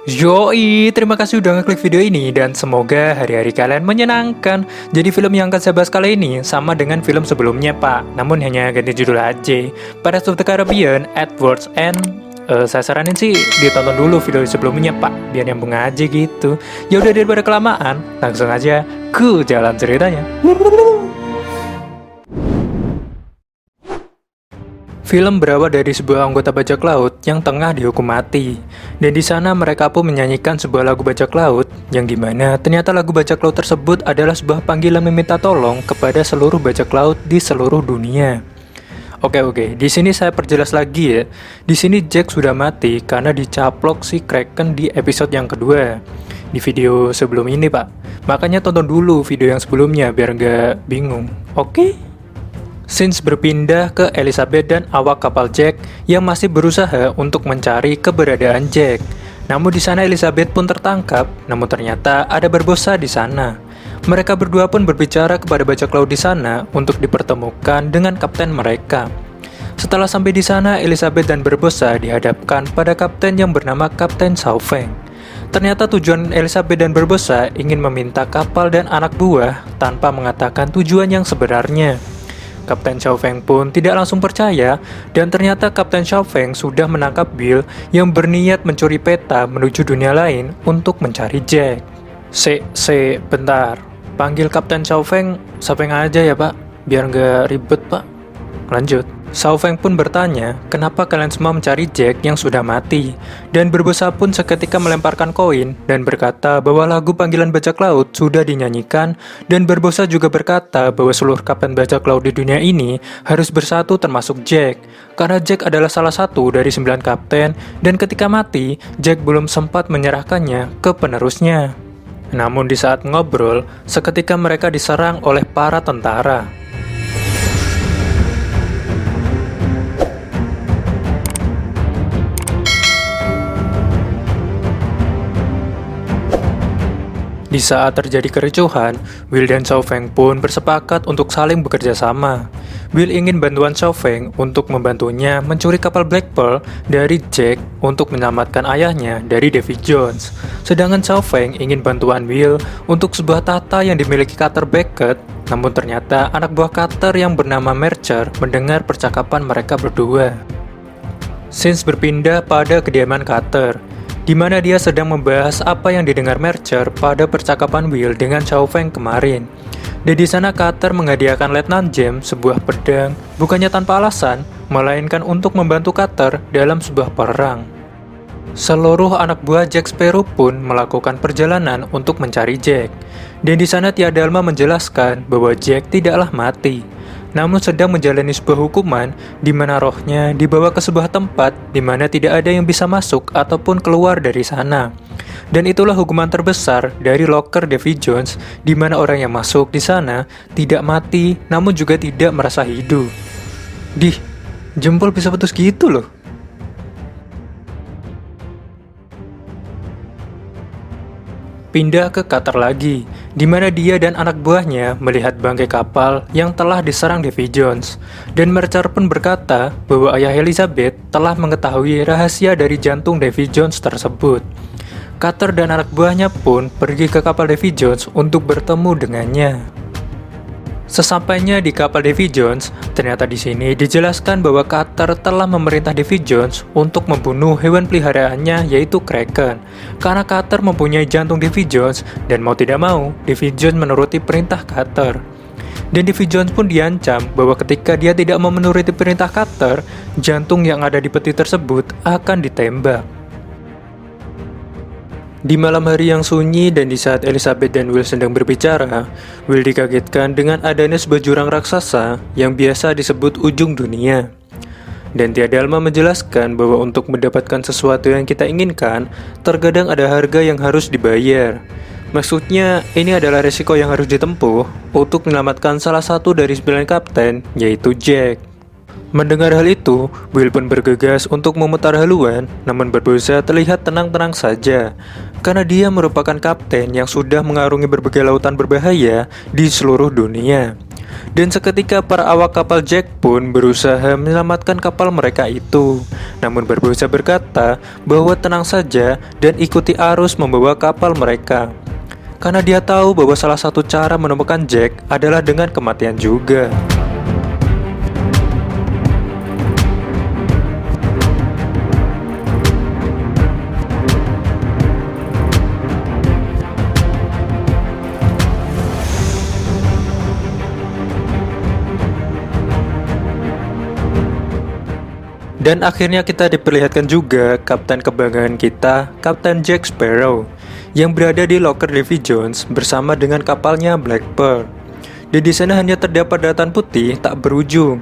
Yoi, terima kasih udah ngeklik video ini dan semoga hari-hari kalian menyenangkan. Jadi film yang akan saya bahas kali ini sama dengan film sebelumnya pak, namun hanya ganti judul aja. Pirates of the Caribbean, Edward's End. Saya saranin sih ditonton dulu video sebelumnya pak, biar nyambung aja gitu. Ya udah daripada kelamaan, langsung aja ke jalan ceritanya. Film berawal dari sebuah anggota bajak laut yang tengah dihukum mati. Dan di sana mereka pun menyanyikan sebuah lagu bajak laut, yang dimana ternyata lagu bajak laut tersebut adalah sebuah panggilan meminta tolong kepada seluruh bajak laut di seluruh dunia. Oke, di sini saya perjelas lagi ya. Di sini Jack sudah mati karena dicaplok si Kraken di episode yang kedua. Di video sebelum ini pak. Makanya tonton dulu video yang sebelumnya biar nggak bingung. Oke? Scenes berpindah ke Elizabeth dan awak kapal Jack yang masih berusaha untuk mencari keberadaan Jack. Namun di sana Elizabeth pun tertangkap, namun ternyata ada Barbossa di sana. Mereka berdua pun berbicara kepada bajak laut di sana untuk dipertemukan dengan kapten mereka. Setelah sampai di sana, Elizabeth dan Barbossa dihadapkan pada kapten yang bernama Kapten Xiaofeng. Ternyata tujuan Elizabeth dan Barbossa ingin meminta kapal dan anak buah tanpa mengatakan tujuan yang sebenarnya. Kapten Xiaofeng pun tidak langsung percaya, dan ternyata Kapten Xiaofeng sudah menangkap Bill yang berniat mencuri peta menuju dunia lain untuk mencari Jack. Bentar. Panggil Kapten Xiaofeng aja ya pak, biar nggak ribet pak. Lanjut. Xiaofeng pun bertanya, kenapa kalian semua mencari Jack yang sudah mati? Dan Barbossa pun seketika melemparkan koin dan berkata bahwa lagu panggilan bajak laut sudah dinyanyikan, dan Barbossa juga berkata bahwa seluruh kapten bajak laut di dunia ini harus bersatu termasuk Jack, karena Jack adalah salah satu dari 9 kapten, dan ketika mati, Jack belum sempat menyerahkannya ke penerusnya. Namun di saat ngobrol, seketika mereka diserang oleh para tentara. Di saat terjadi kericuhan, Will dan Xiaofeng pun bersepakat untuk saling bekerja sama. Will ingin bantuan Xiaofeng untuk membantunya mencuri kapal Black Pearl dari Jack untuk menyelamatkan ayahnya dari Davy Jones. Sedangkan Xiaofeng ingin bantuan Will untuk sebuah tahta yang dimiliki Cutter Beckett, namun ternyata anak buah Cutter yang bernama Mercer mendengar percakapan mereka berdua. Scenes berpindah pada kediaman Cutter, di mana dia sedang membahas apa yang didengar Mercer pada percakapan Will dengan Xiaofeng kemarin. Dan di sana Cutter menghadiahkan Letnan James sebuah pedang, bukannya tanpa alasan, melainkan untuk membantu Cutter dalam sebuah perang. Seluruh anak buah Jack Sparrow pun melakukan perjalanan untuk mencari Jack. Dan di sana Tia Dalma menjelaskan bahwa Jack tidaklah mati, namun sedang menjalani sebuah hukuman di mana rohnya dibawa ke sebuah tempat di mana tidak ada yang bisa masuk ataupun keluar dari sana. Dan itulah hukuman terbesar dari loker Davy Jones, di mana orang yang masuk di sana tidak mati namun juga tidak merasa hidup. Jempol bisa putus gitu loh. Pindah ke Cutter lagi, di mana dia dan anak buahnya melihat bangkai kapal yang telah diserang Davy Jones. Dan Mercer pun berkata bahwa ayah Elizabeth telah mengetahui rahasia dari jantung Davy Jones tersebut. Cutter dan anak buahnya pun pergi ke kapal Davy Jones untuk bertemu dengannya. Sesampainya di kapal Davy Jones, ternyata di sini dijelaskan bahwa Cutter telah memerintah Davy Jones untuk membunuh hewan peliharaannya yaitu Kraken. Karena Cutter mempunyai jantung Davy Jones dan mau tidak mau, Davy Jones menuruti perintah Cutter. Dan Davy Jones pun diancam bahwa ketika dia tidak mau menuruti perintah Cutter, jantung yang ada di peti tersebut akan ditembak. Di malam hari yang sunyi dan di saat Elizabeth dan Will sedang berbicara, Will dikagetkan dengan adanya sebuah jurang raksasa yang biasa disebut ujung dunia. Dan Tia Dalma menjelaskan bahwa untuk mendapatkan sesuatu yang kita inginkan, terkadang ada harga yang harus dibayar. Maksudnya, ini adalah resiko yang harus ditempuh untuk menyelamatkan salah satu dari 9 kapten, yaitu Jack. Mendengar hal itu, Will pun bergegas untuk memutar haluan, namun Barbossa terlihat tenang-tenang saja. karena dia merupakan kapten yang sudah mengarungi berbagai lautan berbahaya di seluruh dunia. Dan seketika para awak kapal Jack pun berusaha menyelamatkan kapal mereka itu. Namun Barbossa berkata bahwa tenang saja dan ikuti arus membawa kapal mereka. Karena dia tahu bahwa salah satu cara menemukan Jack adalah dengan kematian juga. Dan akhirnya kita diperlihatkan juga kapten kebanggaan kita, Kapten Jack Sparrow, yang berada di loker Davy Jones bersama dengan kapalnya Black Pearl. Dan di sana hanya terdapat daratan putih tak berujung.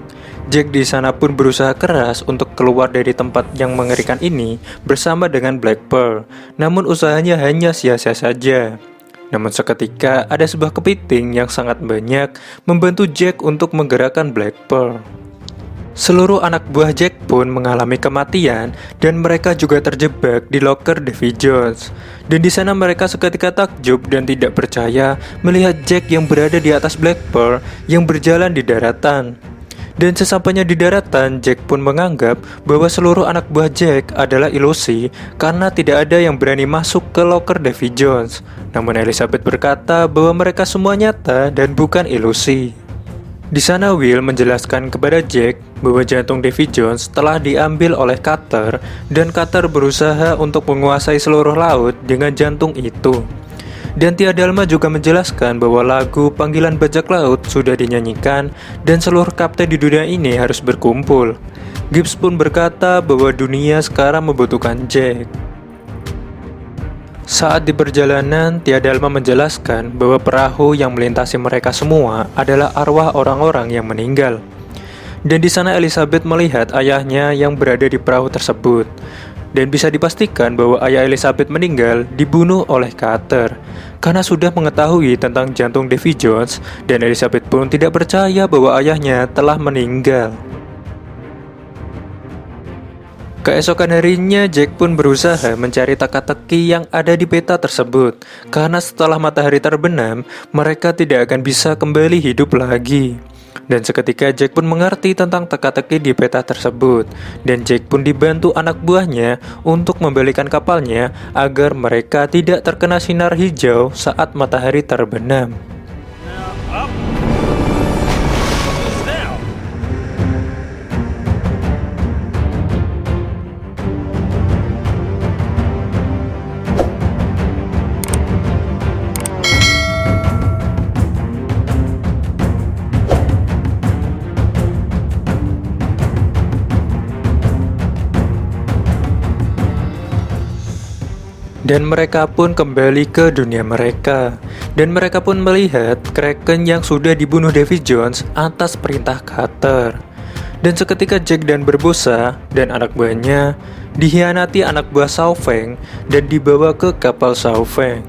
Jack di sana pun berusaha keras untuk keluar dari tempat yang mengerikan ini bersama dengan Black Pearl. Namun usahanya hanya sia-sia saja. Namun seketika ada sebuah kepiting yang sangat banyak membantu Jack untuk menggerakkan Black Pearl. Seluruh anak buah Jack pun mengalami kematian dan mereka juga terjebak di loker Davy Jones. Dan di sana mereka seketika takjub dan tidak percaya melihat Jack yang berada di atas Black Pearl yang berjalan di daratan. Dan sesampainya di daratan, Jack pun menganggap bahwa seluruh anak buah Jack adalah ilusi karena tidak ada yang berani masuk ke loker Davy Jones. Namun Elizabeth berkata bahwa mereka semua nyata dan bukan ilusi. Di sana Will menjelaskan kepada Jack bahwa jantung Davy Jones telah diambil oleh Cutter dan Cutter berusaha untuk menguasai seluruh laut dengan jantung itu. Dan Tia Dalma juga menjelaskan bahwa lagu Panggilan Bajak Laut sudah dinyanyikan dan seluruh kapten di dunia ini harus berkumpul. Gibbs pun berkata bahwa dunia sekarang membutuhkan Jack. Saat di perjalanan, Tia Dalma menjelaskan bahwa perahu yang melintasi mereka semua adalah arwah orang-orang yang meninggal. Dan di sana Elizabeth melihat ayahnya yang berada di perahu tersebut. Dan bisa dipastikan bahwa ayah Elizabeth meninggal dibunuh oleh Cutter. Karena sudah mengetahui tentang jantung Davy Jones, dan Elizabeth pun tidak percaya bahwa ayahnya telah meninggal. Keesokan harinya, Jack pun berusaha mencari teka-teki yang ada di peta tersebut. Karena setelah matahari terbenam, mereka tidak akan bisa kembali hidup lagi. Dan seketika Jack pun mengerti tentang teka-teki di peta tersebut. Dan Jack pun dibantu anak buahnya untuk membalikan kapalnya agar mereka tidak terkena sinar hijau saat matahari terbenam. Dan mereka pun kembali ke dunia mereka. Dan mereka pun melihat Kraken yang sudah dibunuh Davy Jones atas perintah Cutter. Dan seketika Jack dan Barbossa dan anak buahnya dikhianati anak buah Xiao Feng dan dibawa ke kapal Xiao Feng.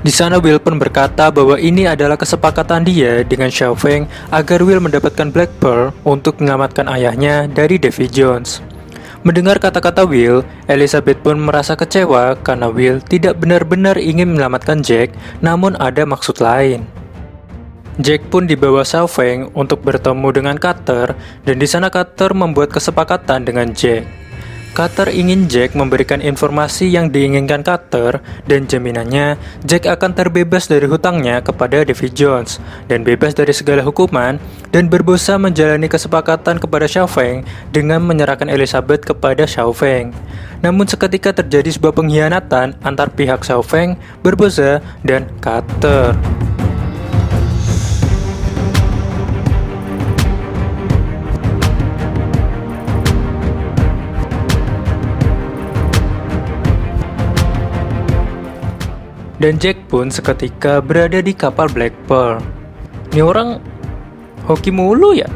Di sana Will pun berkata bahwa ini adalah kesepakatan dia dengan Xiao Feng agar Will mendapatkan Black Pearl untuk menyelamatkan ayahnya dari Davy Jones. Mendengar kata-kata Will, Elizabeth pun merasa kecewa karena Will tidak benar-benar ingin menyelamatkan Jack, namun ada maksud lain. Jack pun dibawa Xiao Feng untuk bertemu dengan Cutter, dan di sana Cutter membuat kesepakatan dengan Jack. Cutter ingin Jack memberikan informasi yang diinginkan Cutter, dan jaminannya Jack akan terbebas dari hutangnya kepada Davy Jones dan bebas dari segala hukuman, dan Barbossa menjalani kesepakatan kepada Xiao Feng dengan menyerahkan Elizabeth kepada Xiao Feng. Namun seketika terjadi sebuah pengkhianatan antar pihak Xiao Feng, Barbossa, dan Cutter. Dan Jack pun seketika berada di kapal Black Pearl. Ini orang hoki mulu ya?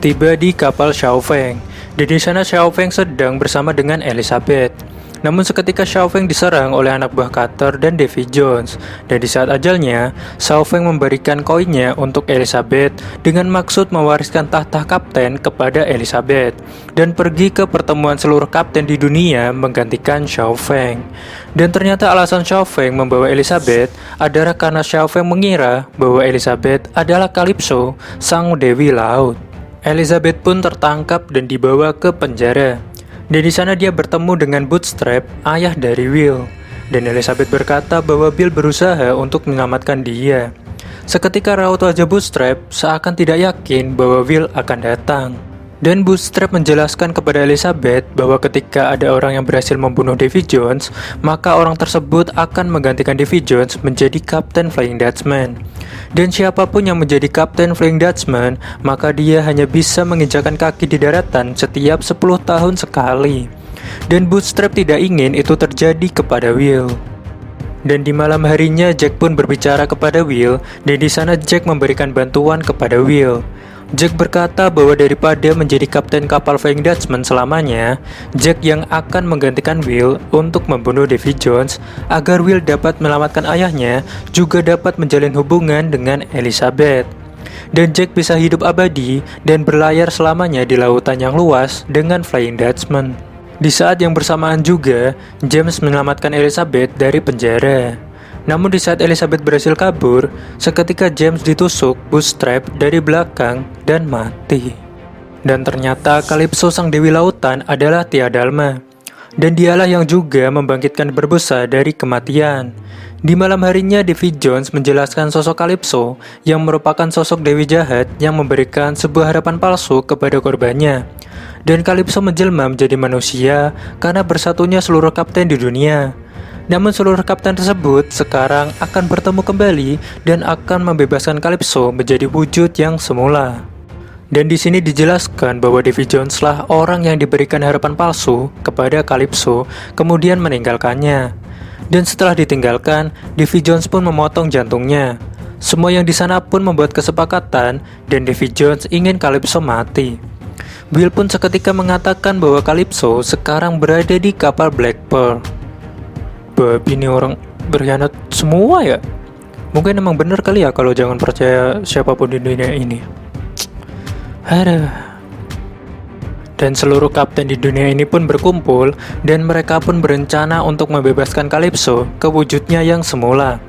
Tiba di kapal Xiao Feng. Dan di sana Xiao Feng sedang bersama dengan Elizabeth. Namun seketika Xiao Feng diserang oleh anak buah Carter dan Davy Jones, dan di saat ajalnya, Xiao Feng memberikan koinnya untuk Elizabeth dengan maksud mewariskan tahta kapten kepada Elizabeth dan pergi ke pertemuan seluruh kapten di dunia menggantikan Xiao Feng. Dan ternyata alasan Xiao Feng membawa Elizabeth adalah karena Xiao Feng mengira bahwa Elizabeth adalah Calypso, sang dewi laut. Elizabeth pun tertangkap dan dibawa ke penjara. Dan di sana dia bertemu dengan Bootstrap, ayah dari Will. Dan Elizabeth berkata bahwa Bill berusaha untuk menyelamatkan dia. Seketika raut wajah Bootstrap seakan tidak yakin bahwa Will akan datang. Dan Bootstrap menjelaskan kepada Elizabeth bahwa ketika ada orang yang berhasil membunuh Davy Jones, maka orang tersebut akan menggantikan Davy Jones menjadi Kapten Flying Dutchman. Dan siapapun yang menjadi Kapten Flying Dutchman, maka dia hanya bisa menginjakan kaki di daratan setiap 10 tahun sekali. Dan Bootstrap tidak ingin itu terjadi kepada Will. Dan di malam harinya Jack pun berbicara kepada Will, dan di sana Jack memberikan bantuan kepada Will. Jack berkata bahwa daripada menjadi kapten kapal Flying Dutchman selamanya, Jack yang akan menggantikan Will untuk membunuh Davy Jones agar Will dapat menyelamatkan ayahnya, juga dapat menjalin hubungan dengan Elizabeth. Dan Jack bisa hidup abadi dan berlayar selamanya di lautan yang luas dengan Flying Dutchman. Di saat yang bersamaan juga, James menyelamatkan Elizabeth dari penjara. Namun di saat Elizabeth berhasil kabur, seketika James ditusuk Bootstrap dari belakang dan mati. Dan ternyata Calypso sang dewi lautan adalah Tia Dalma. Dan dialah yang juga membangkitkan Barbossa dari kematian. Di malam harinya Davy Jones menjelaskan sosok Calypso yang merupakan sosok dewi jahat yang memberikan sebuah harapan palsu kepada korbannya. Dan Calypso menjelma menjadi manusia karena bersatunya seluruh kapten di dunia. Namun seluruh kapten tersebut sekarang akan bertemu kembali dan akan membebaskan Calypso menjadi wujud yang semula. Dan di sini dijelaskan bahwa Davy Jones lah orang yang diberikan harapan palsu kepada Calypso, kemudian meninggalkannya. Dan setelah ditinggalkan, Davy Jones pun memotong jantungnya. Semua yang di sana pun membuat kesepakatan dan Davy Jones ingin Calypso mati. Will pun seketika mengatakan bahwa Calypso sekarang berada di kapal Black Pearl. Babi ini orang berkhianat semua ya. Mungkin emang bener kali ya kalau jangan percaya siapapun di dunia ini. Aduh. Dan seluruh kapten di dunia ini pun berkumpul dan mereka pun berencana untuk membebaskan Calypso ke wujudnya yang semula.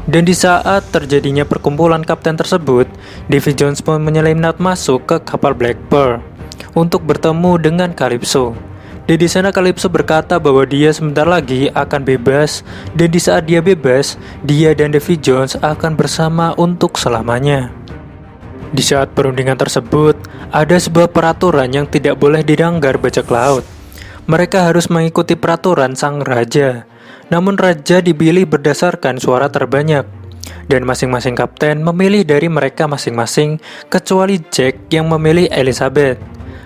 Dan di saat terjadinya perkumpulan kapten tersebut, Davy Jones pun menyelinap masuk ke kapal Black Pearl untuk bertemu dengan Calypso. Dan di sana Calypso berkata bahwa dia sebentar lagi akan bebas, dan di saat dia bebas, dia dan Davy Jones akan bersama untuk selamanya. Di saat perundingan tersebut, ada sebuah peraturan yang tidak boleh dilanggar bajak laut. Mereka harus mengikuti peraturan sang raja. Namun raja dipilih berdasarkan suara terbanyak. Dan masing-masing kapten memilih dari mereka masing-masing, kecuali Jack yang memilih Elizabeth.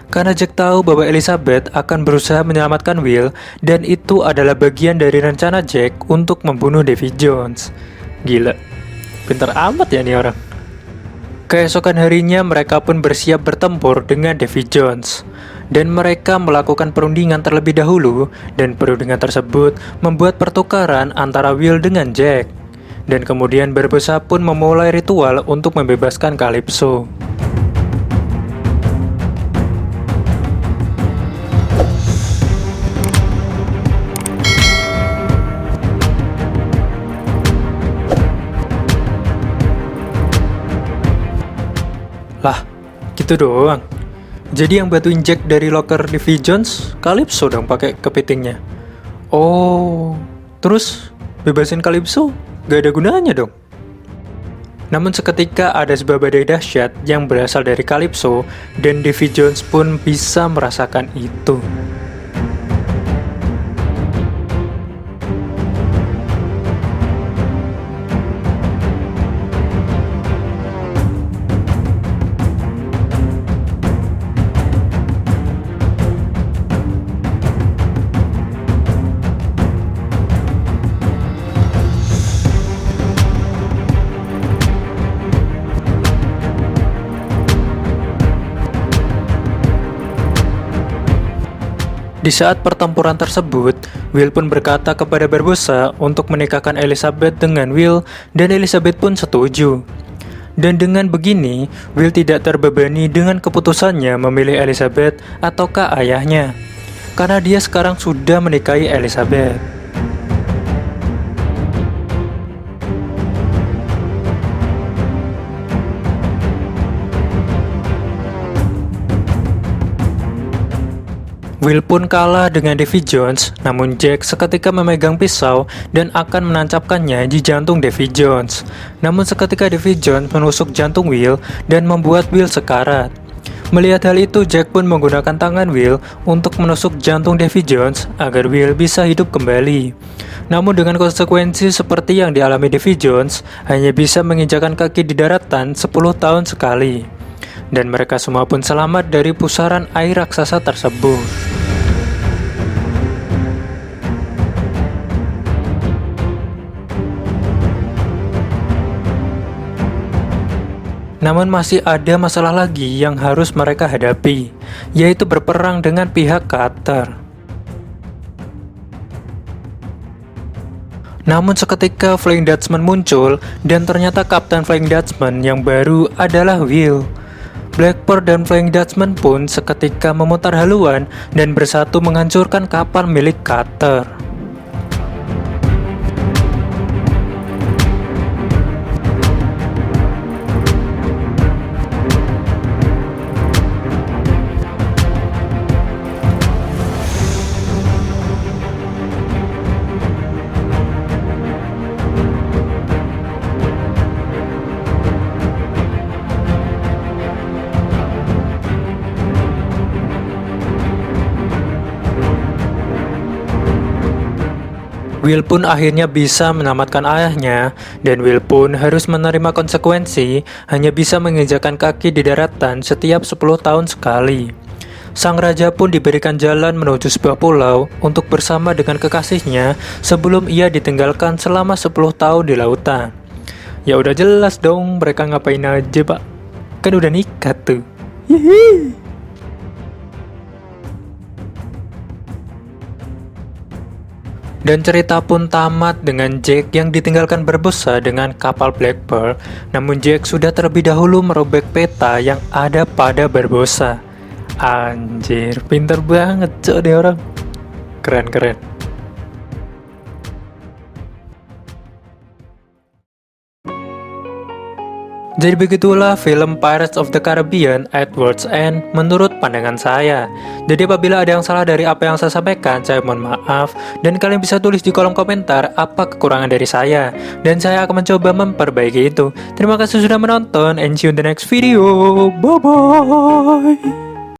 Karena Jack tahu bahwa Elizabeth akan berusaha menyelamatkan Will, dan itu adalah bagian dari rencana Jack untuk membunuh Davy Jones. Gila, pintar amat ya nih orang. Keesokan harinya mereka pun bersiap bertempur dengan Davy Jones. Dan mereka melakukan perundingan terlebih dahulu, dan perundingan tersebut membuat pertukaran antara Will dengan Jack. Dan kemudian Barbossa pun memulai ritual untuk membebaskan Calypso. Lah, gitu doang. Jadi yang bantuin Jack dari locker Davy Jones, Calypso dong pakai kepitingnya. Oh, terus bebasin Calypso gak ada gunanya dong. Namun seketika ada sebuah badai dahsyat yang berasal dari Calypso, dan Davy Jones pun bisa merasakan itu. Di saat pertempuran tersebut, Will pun berkata kepada Barbossa untuk menikahkan Elizabeth dengan Will, dan Elizabeth pun setuju. Dan dengan begini, Will tidak terbebani dengan keputusannya memilih Elizabeth ataukah ayahnya, karena dia sekarang sudah menikahi Elizabeth. Will pun kalah dengan Davy Jones, namun Jack seketika memegang pisau dan akan menancapkannya di jantung Davy Jones. Namun seketika Davy Jones menusuk jantung Will dan membuat Will sekarat. Melihat hal itu, Jack pun menggunakan tangan Will untuk menusuk jantung Davy Jones agar Will bisa hidup kembali. Namun dengan konsekuensi seperti yang dialami Davy Jones, hanya bisa menginjakan kaki di daratan 10 tahun sekali. Dan mereka semua pun selamat dari pusaran air raksasa tersebut. Namun masih ada masalah lagi yang harus mereka hadapi, yaitu berperang dengan pihak Carter. Namun seketika Flying Dutchman muncul, dan ternyata Kapten Flying Dutchman yang baru adalah Will. Blackbird dan Flying Dutchman pun seketika memutar haluan dan bersatu menghancurkan kapal milik Carter. Will pun akhirnya bisa menyelamatkan ayahnya, dan Will pun harus menerima konsekuensi hanya bisa menginjakan kaki di daratan setiap 10 tahun sekali. Sang raja pun diberikan jalan menuju sebuah pulau untuk bersama dengan kekasihnya sebelum ia ditinggalkan selama 10 tahun di lautan. Ya udah jelas dong mereka ngapain aja, Pak. Kan udah nikah tuh. Hihi. Dan cerita pun tamat dengan Jack yang ditinggalkan Barbossa dengan kapal Blackbird. Namun Jack sudah terlebih dahulu merobek peta yang ada pada Barbossa. Anjir, pinter banget cok deh orang. Keren. Jadi begitulah film Pirates of the Caribbean Edward's End menurut pandangan saya. Jadi apabila ada yang salah dari apa yang saya sampaikan, saya mohon maaf. Dan kalian bisa tulis di kolom komentar apa kekurangan dari saya, dan saya akan mencoba memperbaiki itu. Terima kasih sudah menonton, and see you in the next video. Bye bye.